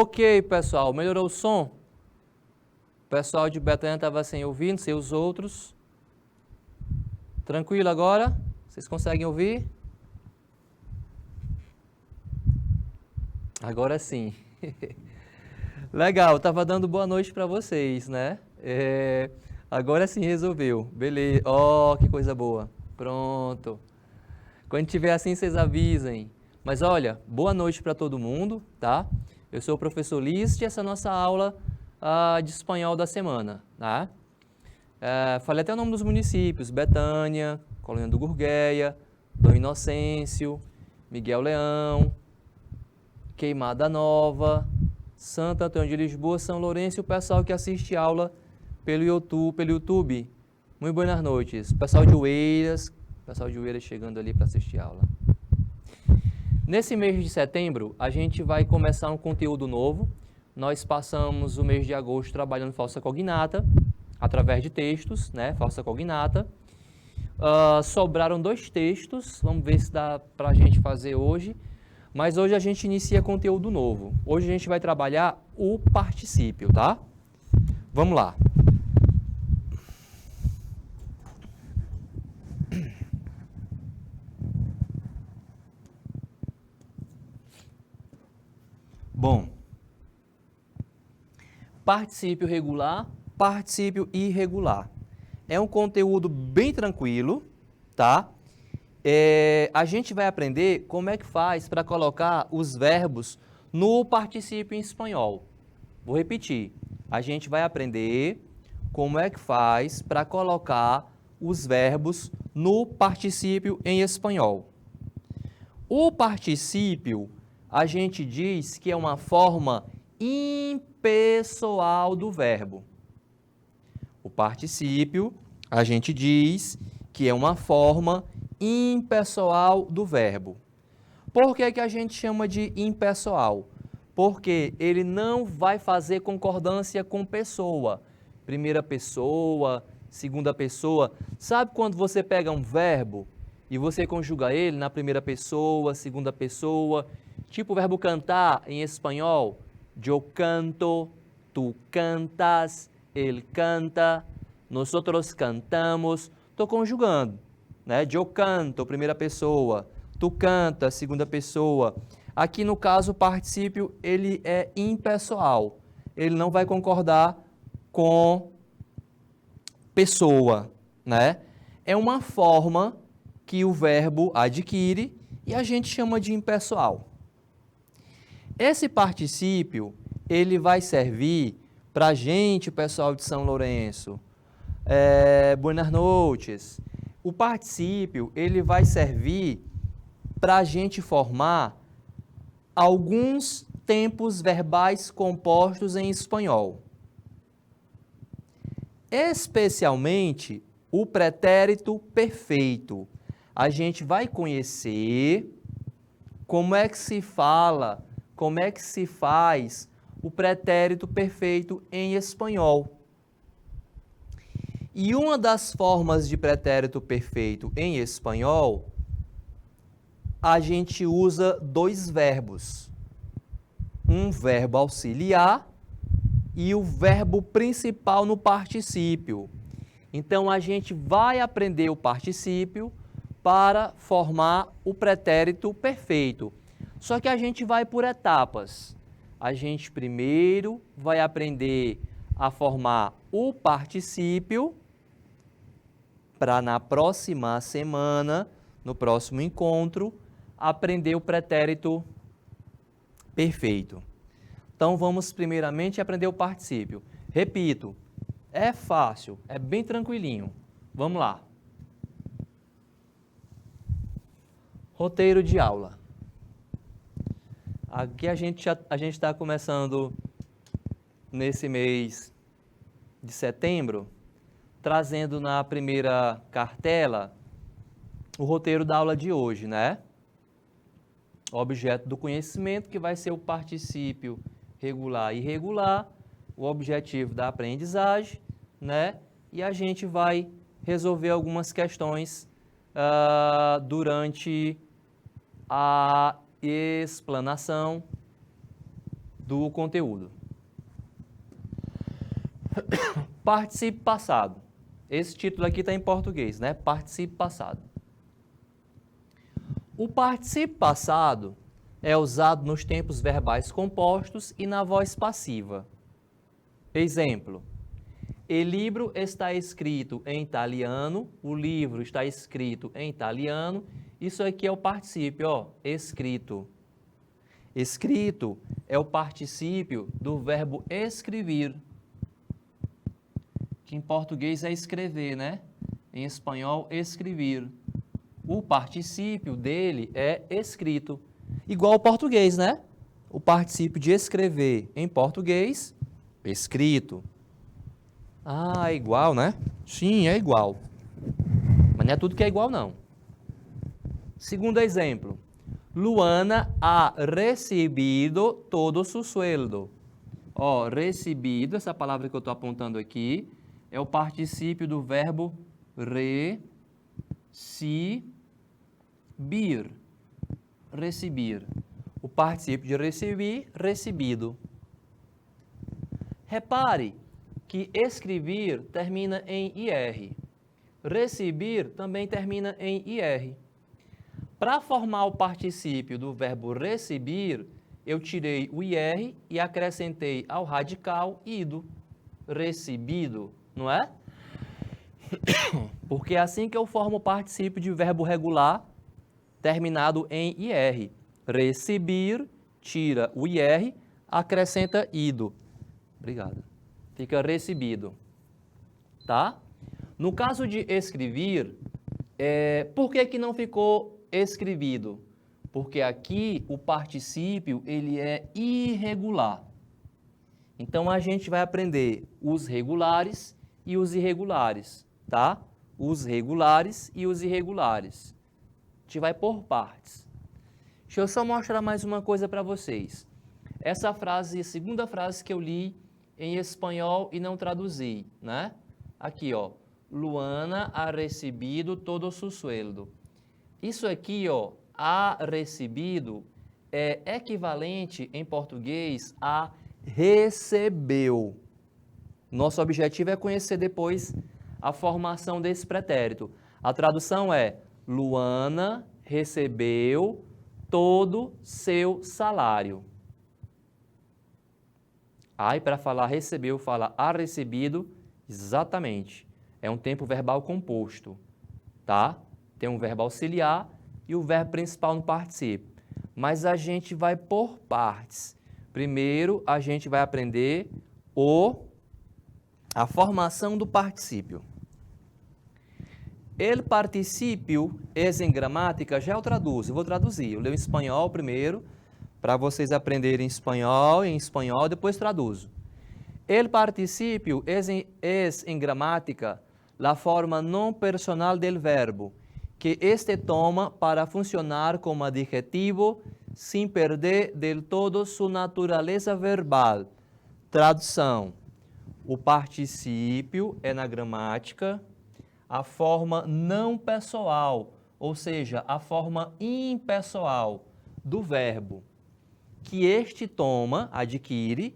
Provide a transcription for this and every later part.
Ok, pessoal, melhorou o som? O pessoal de Betânia estava sem ouvir, não sei os outros. Tranquilo agora? Vocês conseguem ouvir? Agora sim. Legal, estava dando boa noite para vocês, né? Agora sim resolveu. Beleza. Ó, que coisa boa. Pronto. Quando tiver assim, vocês avisem. Mas olha, boa noite para todo mundo, tá? Eu sou o professor List e essa é a nossa aula de espanhol da semana, tá? Falei até o nome dos municípios: Betânia, Colônia do Gurgueia, Dom Inocêncio, Miguel Leão, Queimada Nova, Santo Antônio de Lisboa, São Lourenço e o pessoal que assiste aula pelo YouTube. Muito boas noites. Pessoal de Oeiras chegando ali para assistir aula. Nesse mês de setembro, a gente vai começar um conteúdo novo. Nós passamos o mês de agosto trabalhando falsa cognata, através de textos, né? Falsa cognata. Sobraram 2 textos, vamos ver se dá para a gente fazer hoje. Mas hoje a gente inicia conteúdo novo. Hoje a gente vai trabalhar o particípio, tá? Vamos lá. Bom, particípio regular, particípio irregular. É um conteúdo bem tranquilo, tá? A gente vai aprender como é que faz para colocar os verbos no particípio em espanhol. Vou repetir. A gente vai aprender como é que faz para colocar os verbos no particípio em espanhol. O particípio, a gente diz que é uma forma impessoal do verbo. O particípio, a gente diz que é uma forma impessoal do verbo. Por que a gente chama de impessoal? Porque ele não vai fazer concordância com pessoa. Primeira pessoa, segunda pessoa. Sabe quando você pega um verbo e você conjuga ele na primeira pessoa, segunda pessoa? Tipo o verbo cantar em espanhol. Eu canto, tu cantas, ele canta, nosotros cantamos. Estou conjugando, né? Eu canto, primeira pessoa. Tu canta, segunda pessoa. Aqui no caso o particípio ele é impessoal. Ele não vai concordar com pessoa, né? É uma forma que o verbo adquire e a gente chama de impessoal. Esse particípio ele vai servir para a gente, pessoal de São Lourenço. Buenas noites. O particípio ele vai servir para a gente formar alguns tempos verbais compostos em espanhol. Especialmente o pretérito perfeito. A gente vai conhecer como é que se fala, como é que se faz o pretérito perfeito em espanhol. E uma das formas de pretérito perfeito em espanhol, a gente usa 2 verbos. Um verbo auxiliar e o verbo principal no particípio. Então, a gente vai aprender o particípio para formar o pretérito perfeito. Só que a gente vai por etapas. A gente primeiro vai aprender a formar o particípio para na próxima semana, no próximo encontro, aprender o pretérito perfeito. Então, vamos primeiramente aprender o particípio. Repito, é fácil, é bem tranquilinho. Vamos lá. Roteiro de aula. Aqui a gente está começando nesse mês de setembro, trazendo na primeira cartela o roteiro da aula de hoje, né? Objeto do conhecimento, que vai ser o particípio regular e irregular, o objetivo da aprendizagem, né? E a gente vai resolver algumas questões durante a explanação do conteúdo. Participe passado. Esse título aqui está em português, né? Participe passado. O participe passado é usado nos tempos verbais compostos e na voz passiva. Exemplo: il libro está escrito em italiano, o livro está escrito em italiano. Isso aqui é o particípio, ó, escrito. Escrito é o particípio do verbo escrever, que em português é escrever, né? Em espanhol, escrever. O particípio dele é escrito. Igual ao português, né? O particípio de escrever em português, escrito. Ah, é igual, né? Sim, é igual. Mas não é tudo que é igual, não. Segundo exemplo. Luana ha recebido todo su sueldo. Ó, recebido, essa palavra que eu estou apontando aqui, é o particípio do verbo receber. Receber. O particípio de receber, recebido. Repare que escrever termina em IR. Receber também termina em IR. Para formar o particípio do verbo receber, eu tirei o IR e acrescentei ao radical ido. Recebido, não é? Porque é assim que eu formo o particípio de verbo regular terminado em IR. Receber, tira o IR, acrescenta ido. Obrigado. Fica recebido. Tá? No caso de escrever, por que não ficou escrevido? Porque aqui o particípio ele é irregular. Então a gente vai aprender os regulares e os irregulares, tá? Os regulares e os irregulares. A gente vai por partes. Deixa eu só mostrar mais uma coisa para vocês. Essa frase, a segunda frase que eu li em espanhol e não traduzi, né? Aqui, ó. Luana ha recebido todo su sueldo. Isso aqui, ó, ha recebido é equivalente em português a recebeu. Nosso objetivo é conhecer depois a formação desse pretérito. A tradução é Luana recebeu todo seu salário. Aí, para falar recebeu, fala ha recebido, exatamente. É um tempo verbal composto, tá? Tem um verbo auxiliar e o verbo principal no particípio. Mas a gente vai por partes. Primeiro, a gente vai aprender a formação do particípio. El particípio es em gramática, já eu traduzo, eu vou traduzir. Eu leio em espanhol primeiro, para vocês aprenderem em espanhol, depois traduzo. El particípio es en gramática la forma não personal del verbo, que este toma para funcionar como adjetivo sem perder del todo sua natureza verbal. Tradução: o particípio é na gramática a forma não pessoal, ou seja, a forma impessoal do verbo, que este toma, adquire,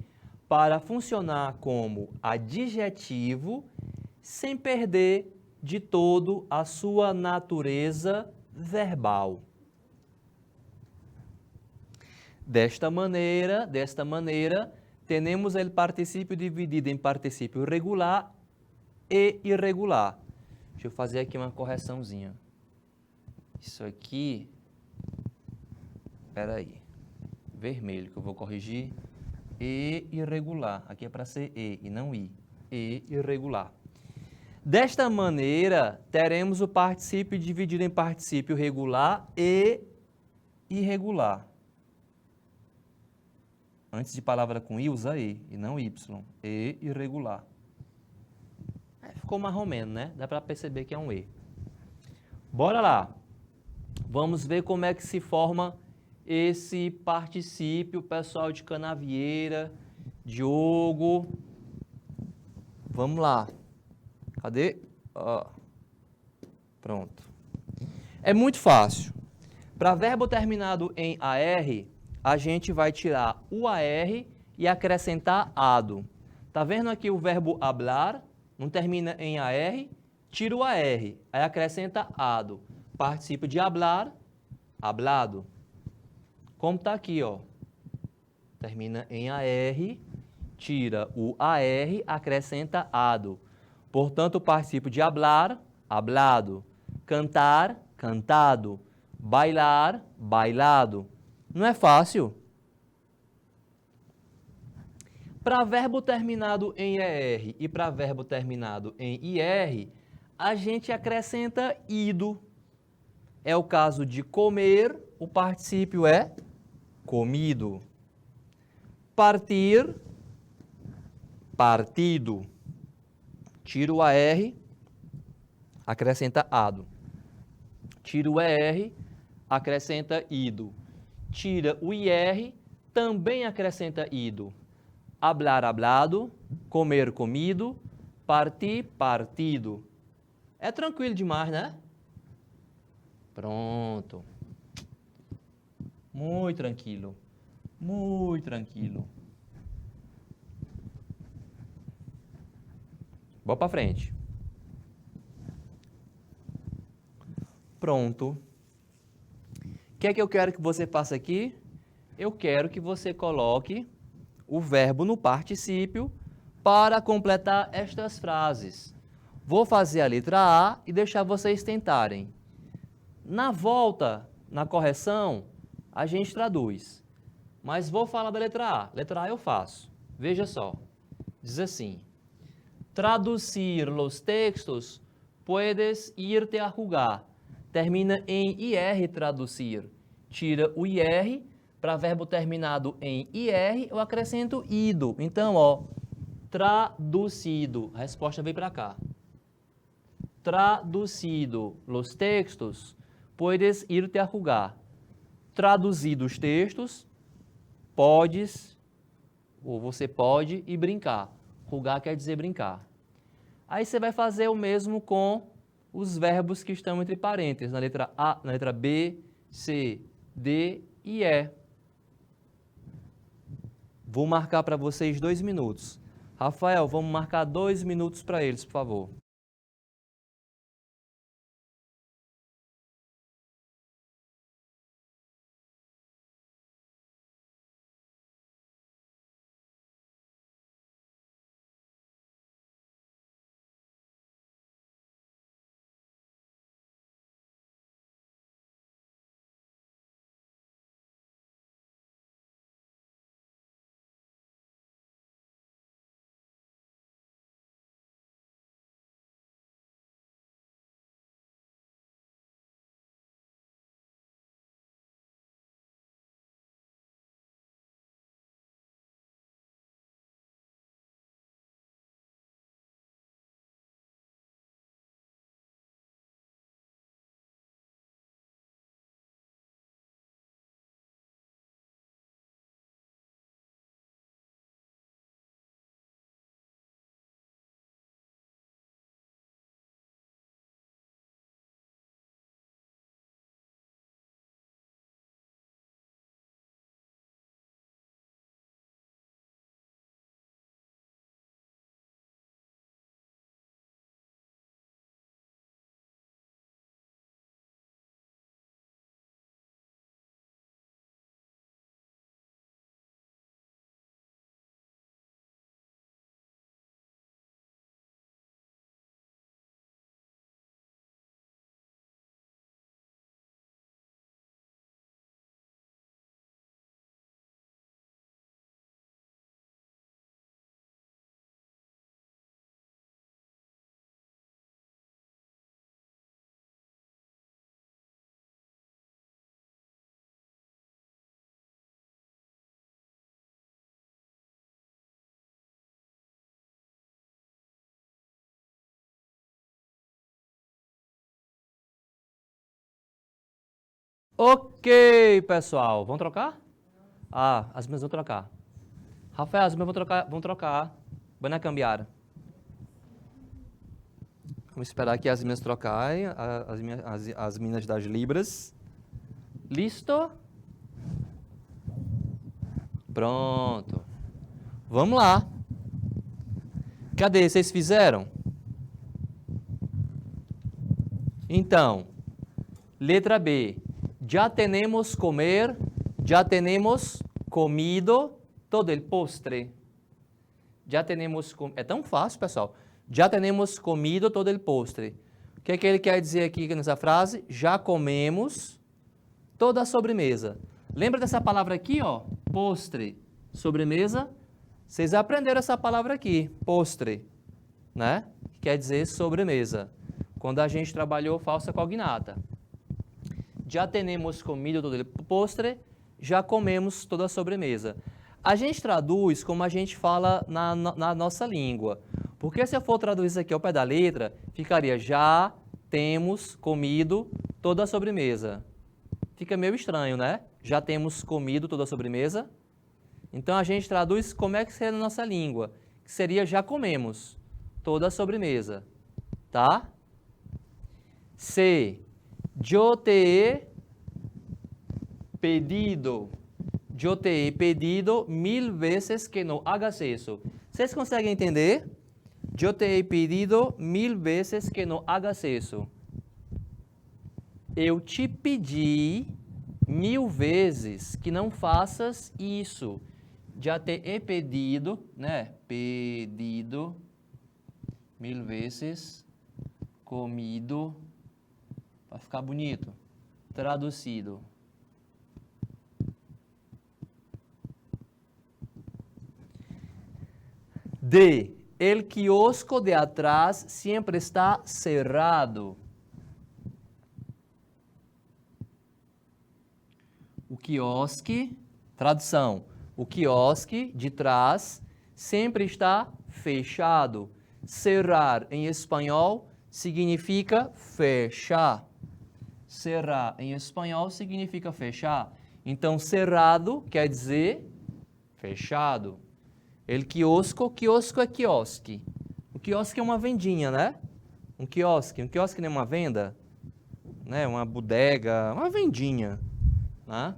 para funcionar como adjetivo, sem perder de todo a sua natureza verbal. Desta maneira, temos o particípio dividido em particípio regular e irregular. Deixa eu fazer aqui uma correçãozinha. Isso aqui, espera aí, vermelho que eu vou corrigir, e irregular. Aqui é para ser e não i. E irregular. Desta maneira, teremos o particípio dividido em particípio regular e irregular. Antes de palavra com i, usa e não y. E irregular. Ficou mais ou menos, né? Dá para perceber que é um e. Bora lá. Vamos ver como é que se forma esse particípio, pessoal de Canavieira, Diogo. Vamos lá. Cadê? Pronto. É muito fácil. Para verbo terminado em AR, a gente vai tirar o AR e acrescentar ado. Tá vendo aqui o verbo hablar? Não termina em AR, tira o AR, aí acrescenta ado. Participo de hablar, hablado. Como está aqui, ó. Termina em AR, tira o AR, acrescenta ado. Portanto, participo de hablar, hablado. Cantar, cantado. Bailar, bailado. Não é fácil? Para verbo terminado em ER e para verbo terminado em IR, a gente acrescenta ido. É o caso de comer, o particípio é comido. Partir, partido. Tira o AR, acrescenta ado. Tira o ER, acrescenta ido. Tira o IR, também acrescenta ido. Hablar, hablado. Comer, comido. Partir, partido. É tranquilo demais, né? Pronto. Muito tranquilo. Muito tranquilo. Boa para frente. Pronto. O que é que eu quero que você faça aqui? Eu quero que você coloque o verbo no particípio para completar estas frases. Vou fazer a letra A e deixar vocês tentarem. Na volta, na correção, a gente traduz. Mas vou falar da letra A. Letra A eu faço. Veja só. Diz assim: traducir los textos, puedes irte a jugar. Termina em IR, traduzir. Tira o IR, para verbo terminado em IR, eu acrescento ido. Então, ó, traducido. A resposta veio para cá. Traducido los textos, puedes irte a jugar. Traduzido os textos, podes, ou você pode ir brincar. Jugar quer dizer brincar. Aí você vai fazer o mesmo com os verbos que estão entre parênteses, na letra A, na letra B, C, D e E. Vou marcar para vocês 2 minutos. Rafael, vamos marcar 2 minutos para eles, por favor. Ok, pessoal. Vamos trocar? Ah, as minhas vão trocar. Rafael, as minhas vão trocar. Van cambiar. Vamos esperar aqui as minhas trocarem, as minas das libras. Listo? Pronto. Vamos lá. Cadê? Vocês fizeram? Então, letra B. Já temos comer, já temos comido todo el postre. Já temos é tão fácil, pessoal. Já temos comido todo el postre. O que é que ele quer dizer aqui nessa frase? Já comemos toda a sobremesa. Lembra dessa palavra aqui, ó? Postre. Sobremesa. Vocês aprenderam essa palavra aqui, postre, né? Quer dizer sobremesa. Quando a gente trabalhou falsa cognata. Já temos comido todo el postre, já comemos toda a sobremesa. A gente traduz como a gente fala na nossa língua. Porque se eu for traduzir isso aqui ao pé da letra, ficaria já temos comido toda a sobremesa. Fica meio estranho, né? Já temos comido toda a sobremesa. Então a gente traduz como é que seria na nossa língua, que seria já comemos toda a sobremesa, tá? C. Yo te he pedido. Yo te he pedido 1000 veces que no hagas eso. Vocês conseguem entender? Yo te he pedido 1000 veces que no hagas eso. Eu te pedi 1000 vezes que não faças isso. Já te he pedido, né? Pedido 1000 vezes, comido, para ficar bonito, traduzido. D. El quiosco de atrás sempre está cerrado. O quiosque, tradução, o quiosque de trás sempre está fechado. Cerrar em espanhol significa fechar. Cerrar em espanhol significa fechar. Então, cerrado quer dizer fechado. El quiosco, quiosco é quiosque. O quiosque é uma vendinha, né? Um quiosque não é uma venda, né? Uma bodega, uma vendinha, né?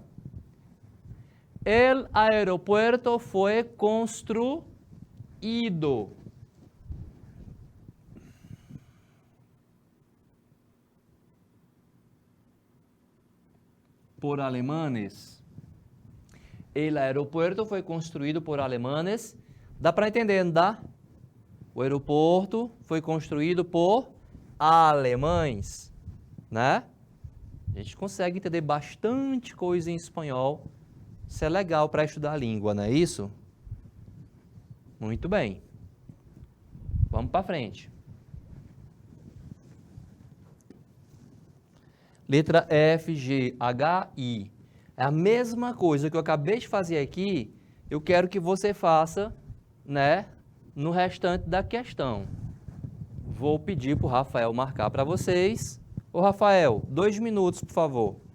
El aeropuerto foi construído por alemanes. El aeropuerto foi construído por alemanes. Dá para entender, não dá? O aeroporto foi construído por alemães, né? A gente consegue entender bastante coisa em espanhol. Isso é legal para estudar a língua, não é isso? Muito bem. Vamos para frente. Letra F, G, H, I. É a mesma coisa que eu acabei de fazer aqui, eu quero que você faça, né, no restante da questão. Vou pedir para o Rafael marcar para vocês. Ô, Rafael, 2 minutos, por favor.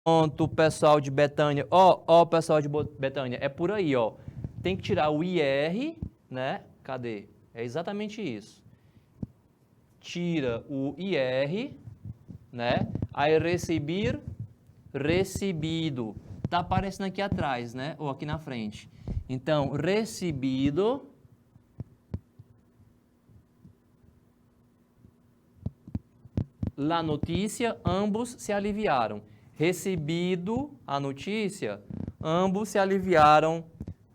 Pronto, pessoal de Betânia. Ó, pessoal de Betânia, é por aí, ó. Tem que tirar o IR, né? Cadê? É exatamente isso. Tira o IR, né? Aí receber, recebido. Tá aparecendo aqui atrás, né? Ou aqui na frente. Então, recebido. La notícia, ambos se aliviaram. Recebido a notícia, ambos se aliviaram.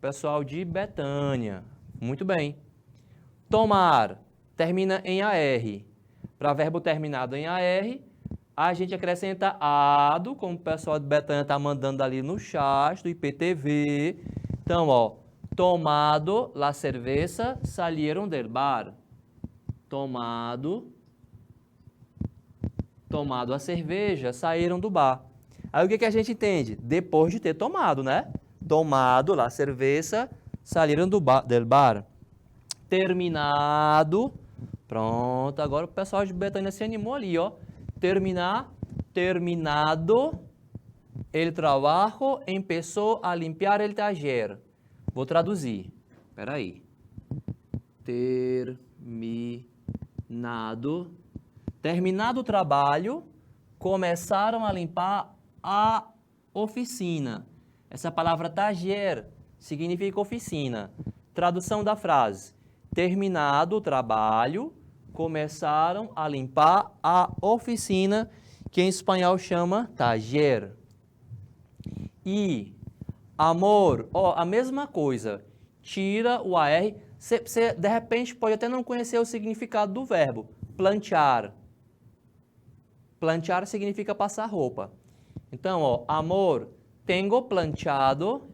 Pessoal de Betânia. Muito bem. Tomar termina em AR. Para verbo terminado em AR, a gente acrescenta ado, como o pessoal de Betânia está mandando ali no chat do IPTV. Então, ó, tomado la cerveza, salieron del bar. Tomado a cerveja, saíram do bar. Aí o que a gente entende? Depois de ter tomado, né? Tomado la cerveza, salieron del bar. Terminado. Pronto, agora o pessoal de Betânia se animou ali, ó. Terminado el trabajo, empezó a limpiar el taller. Vou traduzir. Espera aí. Terminado o trabalho, começaram a limpar a oficina. Essa palavra taller significa oficina. Tradução da frase. Terminado o trabalho, começaram a limpar a oficina, que em espanhol chama taller. E amor, ó, a mesma coisa. Tira o AR. Você, de repente, pode até não conhecer o significado do verbo. Planchar. Planchar significa passar roupa. Então, ó, amor, tengo planchado.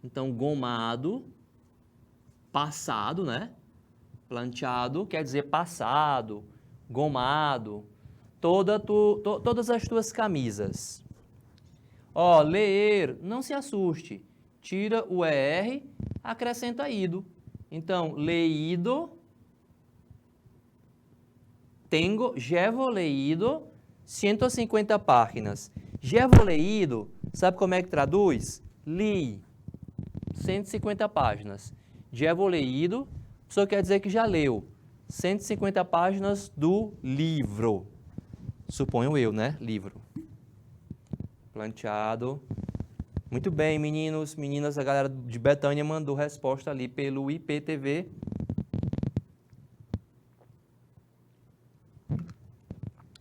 Então, gomado. Passado, né? Planchado quer dizer passado, gomado. Todas as tuas camisas. Ó, ler, não se assuste. Tira o ER, acrescenta ido. Então, leído. Llevo leído 150 páginas. Llevo leído, sabe como é que traduz? Li. 150 páginas. Llevo leído, só quer dizer que já leu. 150 páginas do livro. Suponho eu, né? Livro. Planchado. Muito bem, meninos, meninas, a galera de Betânia mandou resposta ali pelo IPTV.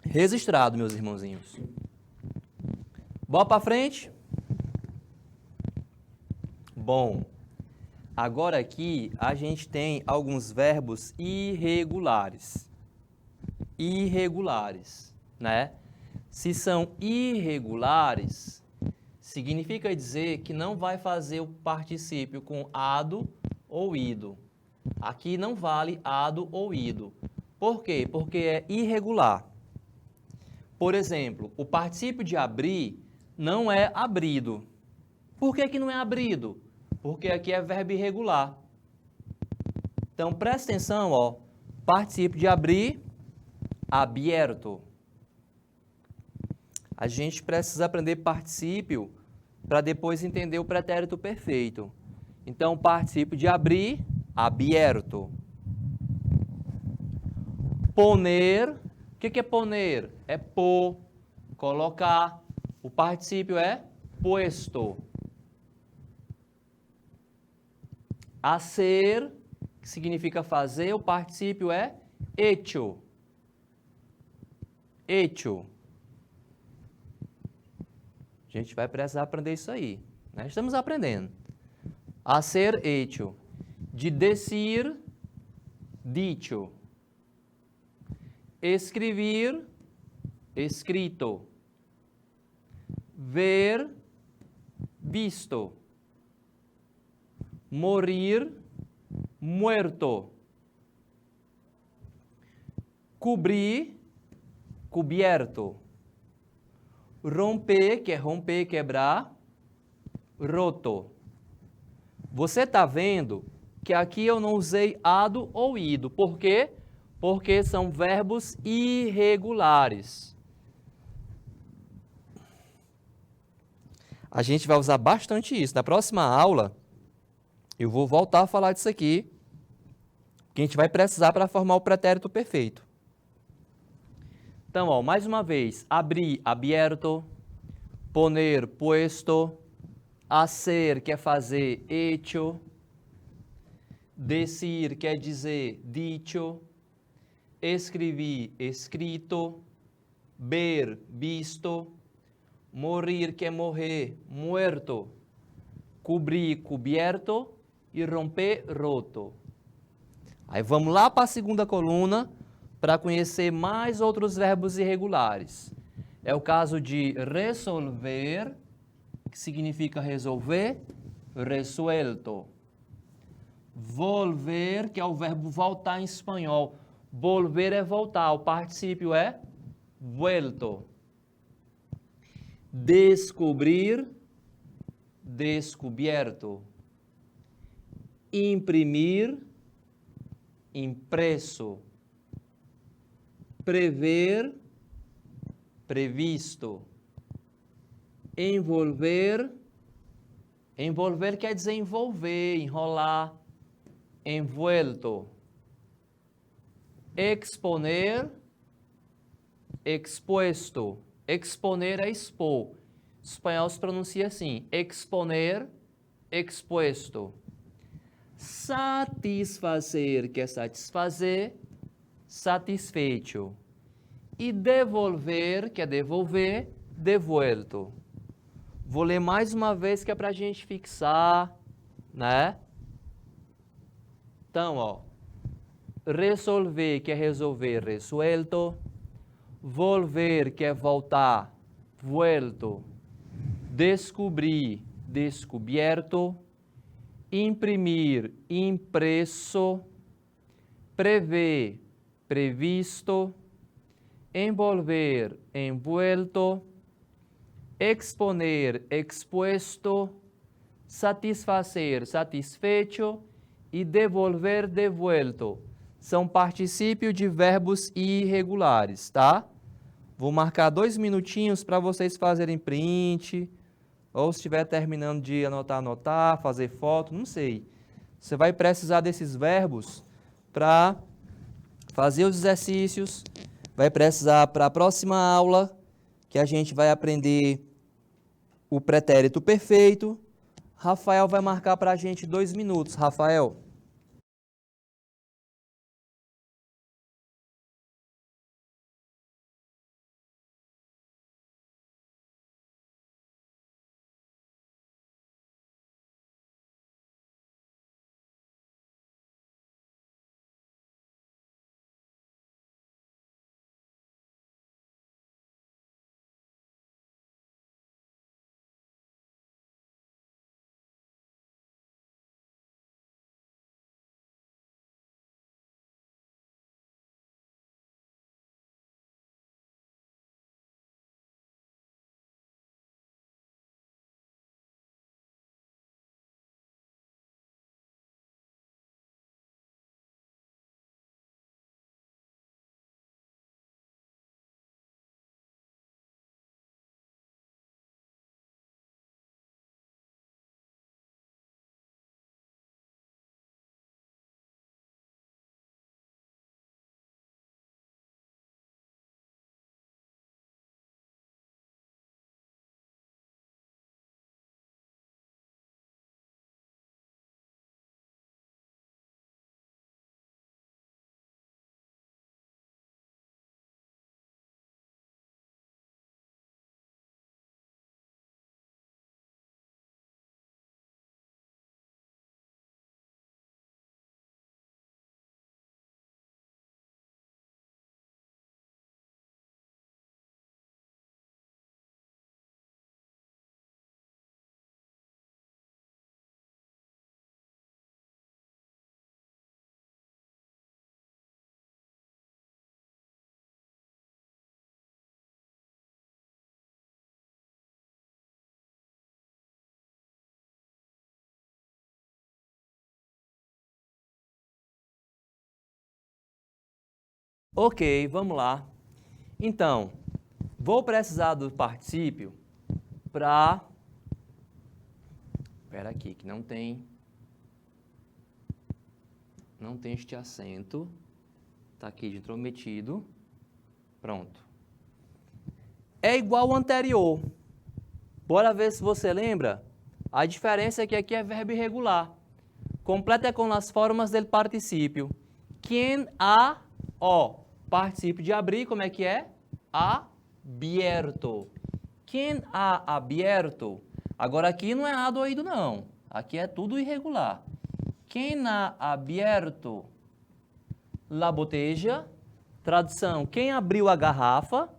Registrado, meus irmãozinhos. Bora para frente? Bom, agora aqui a gente tem alguns verbos irregulares. Irregulares, né? Se são irregulares, significa dizer que não vai fazer o particípio com ado ou ido. Aqui não vale ado ou ido. Por quê? Porque é irregular. Por exemplo, o particípio de abrir não é abrido. Por que não é abrido? Porque aqui é verbo irregular. Então, presta atenção, ó. Particípio de abrir, abierto. A gente precisa aprender particípio para depois entender o pretérito perfeito. Então, particípio de abrir, abierto. Poner. O que é poner? É pôr, colocar. O particípio é puesto. Hacer, que significa fazer, o particípio é hecho. Hecho. A gente vai precisar aprender isso aí. Nós estamos aprendendo. Hacer, hecho. De decir, dicho. Escrever, escrito. Ver, visto. Morir, muerto. Cobrir, cubierto. Romper, que é romper, quebrar, roto. Você está vendo que aqui eu não usei ado ou ido. Por quê? Porque são verbos irregulares. A gente vai usar bastante isso. Na próxima aula, eu vou voltar a falar disso aqui, que a gente vai precisar para formar o pretérito perfeito. Então, ó, mais uma vez, abrir, abierto, poner, puesto, hacer, quer fazer, hecho, decir, quer dizer, dicho, escrever, escrito, ver, visto, morir, quer morrer, muerto, cobrir, cubierto e romper, roto. Aí vamos lá para a segunda coluna para conhecer mais outros verbos irregulares. É o caso de resolver, que significa resolver, resuelto. Volver, que é o verbo voltar em espanhol. Volver é voltar, o particípio é vuelto. Descobrir, descubierto. Imprimir, impresso. Prever, previsto. Envolver, envolver quer dizer envolver, enrolar, envuelto. Exponer, expuesto. Exponer é expor. O espanhol se pronuncia assim, exponer, expuesto. Satisfazer, quer satisfazer, satisfeito. E devolver, quer devolver, devuelto. Vou ler mais uma vez que é para a gente fixar, né? Então, ó, resolver, quer resolver, resuelto. Volver, quer voltar, vuelto. Descobrir, descubierto. Imprimir, impresso. Prever, previsto. Envolver, envuelto. Exponer, expuesto. Satisfazer, satisfecho. E devolver, devuelto. São particípios de verbos irregulares, tá? Vou marcar 2 minutinhos para vocês fazerem print, ou se estiver terminando de anotar, anotar, fazer foto, não sei. Você vai precisar desses verbos para fazer os exercícios, vai precisar para a próxima aula, que a gente vai aprender o pretérito perfeito. Rafael vai marcar para a gente 2 minutos. Rafael. Ok, vamos lá. Então, vou precisar do particípio para Espera aqui, que não tem este acento. Está aqui de intrometido. Pronto. É igual ao anterior. Bora ver se você lembra. A diferença é que aqui é verbo irregular. Completa com as formas del particípio. Quem ha, ó, particípio de abrir, como é que é? Abierto. Quem ha abierto. Agora aqui não é A doído, não. Aqui é tudo irregular. Quem ha abierto la botella. Tradução, quem abriu a garrafa?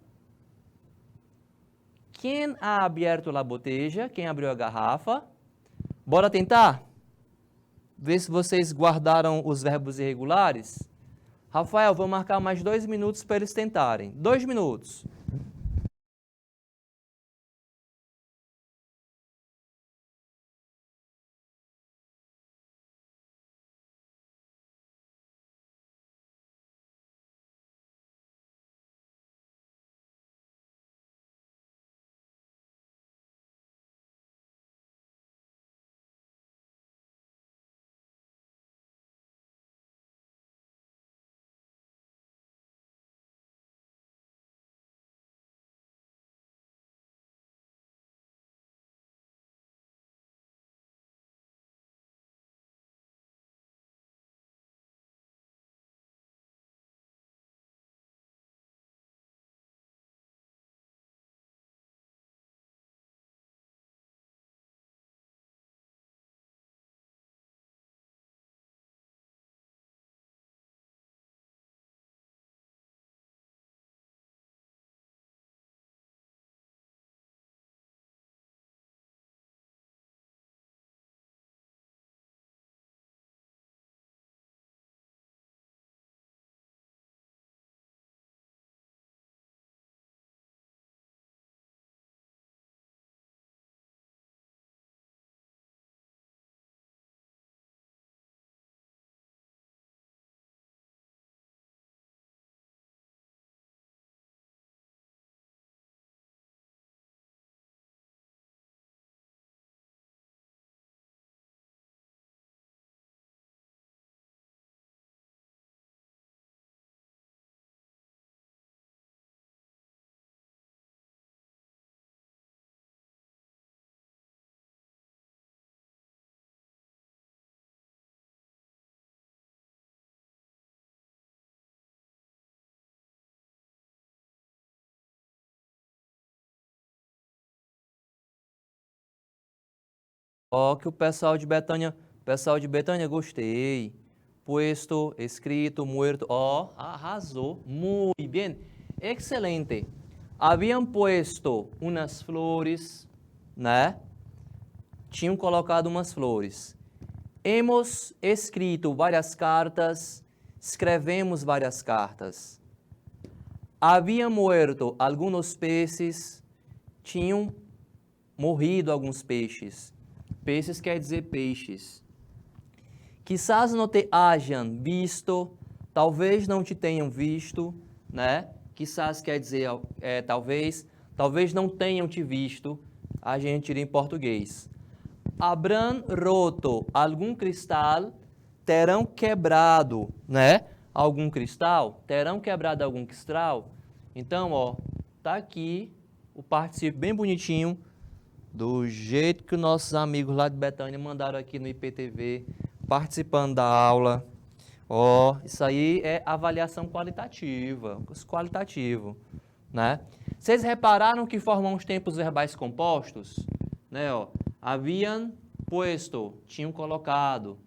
Quem ha abierto la botella? Quem abriu a garrafa? Bora tentar? Ver se vocês guardaram os verbos irregulares. Rafael, vou marcar mais 2 minutos para eles tentarem. 2 minutos. Ó, que o pessoal de Betânia, gostei. Puesto, escrito, muerto. Ó, arrasou. Muy bien. Excelente. Haviam puesto umas flores, né? Tinham colocado umas flores. Hemos escrito várias cartas. Escrevemos várias cartas. Haviam muerto alguns peixes. Tinham morrido alguns peixes. Peixes quer dizer peixes. Quizás não te hajam visto, talvez não te tenham visto, né? Quizás quer dizer talvez não tenham te visto, a gente tira em português. Habrão roto algum cristal, terão quebrado, né? Algum cristal, terão quebrado algum cristal. Então, ó, tá aqui o particípio bem bonitinho, do jeito que os nossos amigos lá de Betânia mandaram aqui no IPTV, participando da aula. Ó, isso aí é avaliação qualitativa, curso qualitativo, né? Vocês repararam que formam os tempos verbais compostos? Né, ó, haviam puesto, tinham colocado.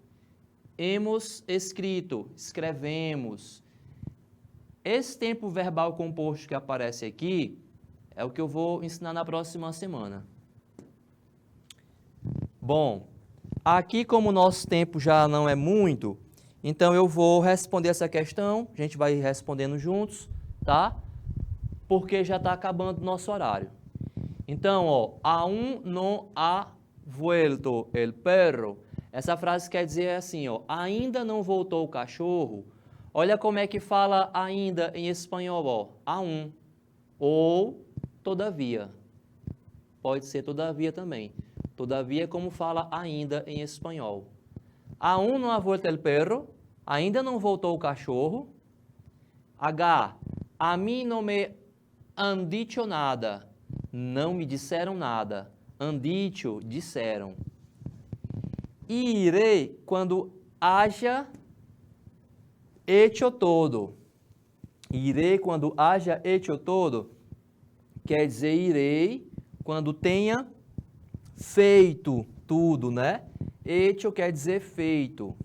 Hemos escrito, escrevemos. Esse tempo verbal composto que aparece aqui é o que eu vou ensinar na próxima semana. Bom, aqui como o nosso tempo já não é muito, então eu vou responder essa questão, a gente vai respondendo juntos, tá? Porque já está acabando o nosso horário. Então, ó, aún no ha vuelto el perro. Essa frase quer dizer assim, ó, ainda não voltou o cachorro. Olha como é que fala ainda em espanhol, ó, aún ou todavia. Pode ser todavia também. Todavia, como fala ainda em espanhol. Aún no ha vuelto el perro. Ainda não voltou o cachorro. H. A mim não me han dicho nada. Não me disseram nada. Han dicho, disseram. Irei quando haja hecho todo. Irei quando haja hecho todo. Quer dizer, irei quando tenha feito tudo, né? Hecho quer dizer feito.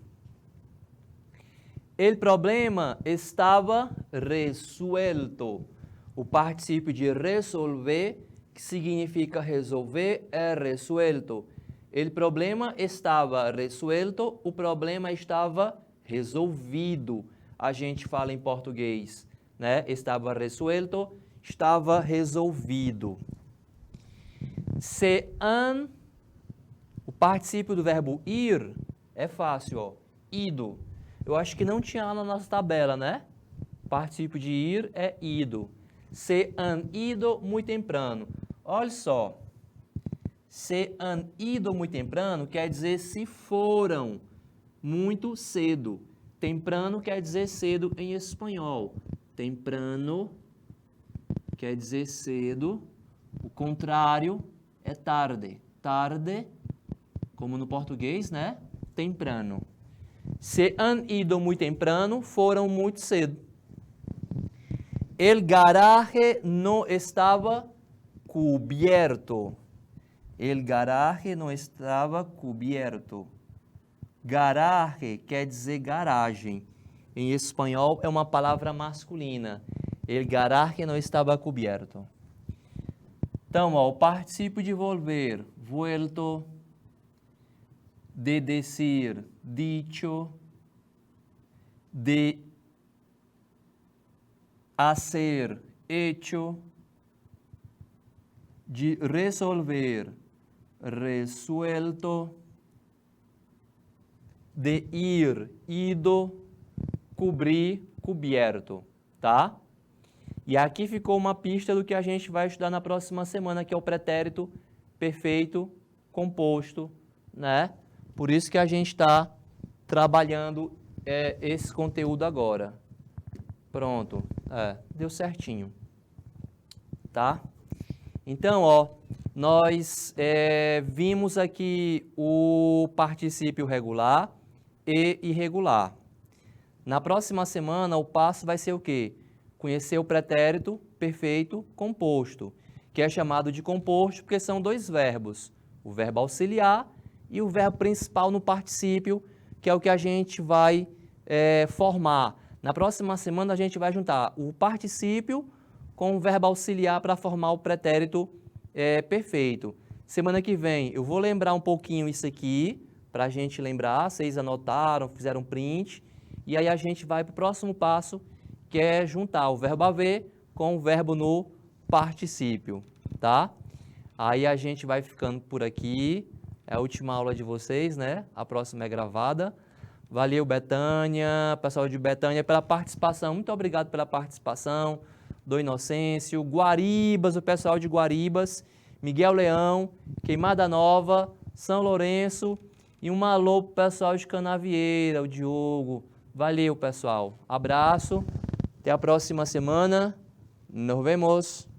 El problema estava resuelto. O particípio de resolver, que significa resolver, é resuelto. El problema estava resuelto, o problema estava resolvido. A gente fala em português, né? Estava resuelto, estava resolvido. Se han, o particípio do verbo ir, é fácil, ó, ido. Eu acho que não tinha lá na nossa tabela, né? O particípio de ir é ido. Se han ido muy temprano. Olha só. Se han ido muy temprano quer dizer se foram muito cedo. Temprano quer dizer cedo em espanhol. Temprano quer dizer cedo. O contrário é tarde. Tarde, como no português, né? Temprano. Se han ido muy temprano, foram muito cedo. El garaje no estava cubierto. El garaje no estava cubierto. Garaje quer dizer garagem. Em espanhol é uma palavra masculina. El garaje no estava cubierto. Então, ó, o particípio de volver, vuelto, de decir, dicho, de hacer, hecho, de resolver, resuelto, de ir, ido, cobrir, cubierto, tá? E aqui ficou uma pista do que a gente vai estudar na próxima semana, que é o pretérito perfeito composto, né? Por isso que a gente está trabalhando esse conteúdo agora. Pronto, deu certinho, tá? Então, ó, nós vimos aqui o particípio regular e irregular. Na próxima semana, o passo vai ser o quê? Conhecer o pretérito perfeito composto, que é chamado de composto porque são dois verbos, o verbo auxiliar e o verbo principal no particípio, que é o que a gente vai formar. Na próxima semana, a gente vai juntar o particípio com o verbo auxiliar para formar o pretérito perfeito. Semana que vem, eu vou lembrar um pouquinho isso aqui, para a gente lembrar, vocês anotaram, fizeram print, e aí a gente vai para o próximo passo, que é juntar o verbo haver com o verbo no particípio, tá? Aí a gente vai ficando por aqui. É a última aula de vocês, né? A próxima é gravada. Valeu, Betânia, pessoal de Betânia, pela participação. Muito obrigado pela participação. Do Inocêncio, Guaribas, o pessoal de Guaribas, Miguel Leão, Queimada Nova, São Lourenço e um alô pro pessoal de Canavieira, o Diogo. Valeu, pessoal. Abraço. Até a próxima semana. Nos vemos.